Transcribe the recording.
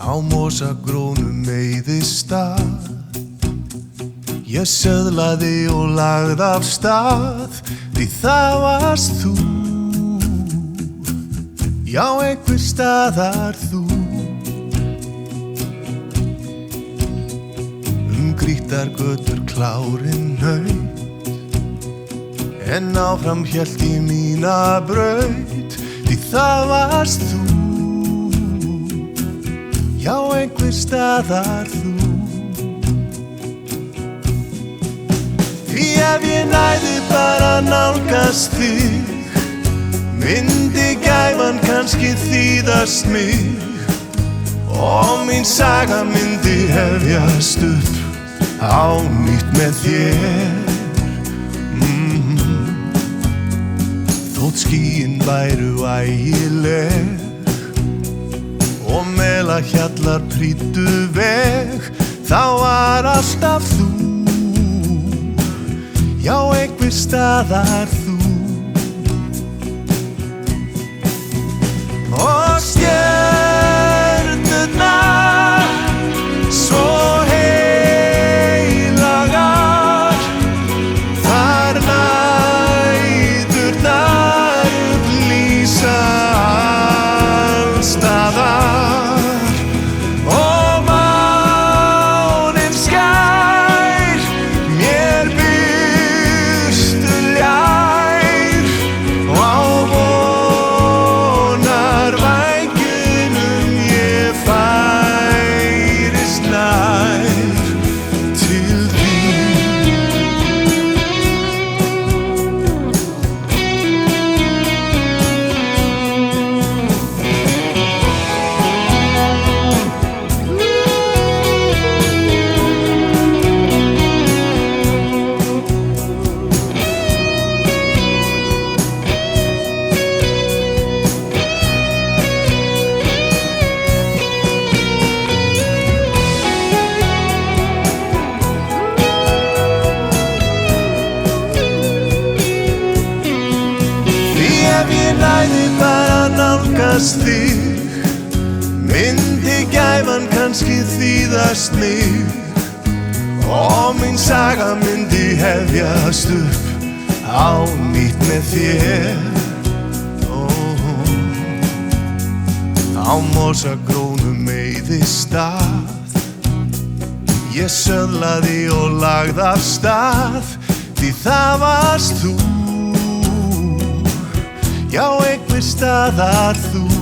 á mosagrónum eyðistað. Ég söðlaði og lagði af stað, því það varst þú. Já, einhver staðar þú. Grýttar götur klárinn naut, en áfram hélt í mína braut, því það varst þú. Já, einhver staðar þú. Því ef ég næði bara nálgast þig, myndi gæfan kannski þýðast mig, og mín saga myndi hefjast upp á nýtt með þér. Þótt skýin væru ægileg og melahjallar prýddu veg, þá var alltaf þú. Já, einhver staðar þú. Og stjörnurnar svo heilagar, þar næturnar upplýsa alls staðar, og máninn skær mér birtu ljær, og á vonarvængjunum ég færist nær til þín. Því ef ég næði bara nálgast þig, myndi gæfan kannski þýðast mig, og mín saga myndi hefjast upp á nýtt með þér. Á mosagrónum eyðistað, ég söðlaði og lagði af stað, því það varst þú. Já, einhver staðar þú.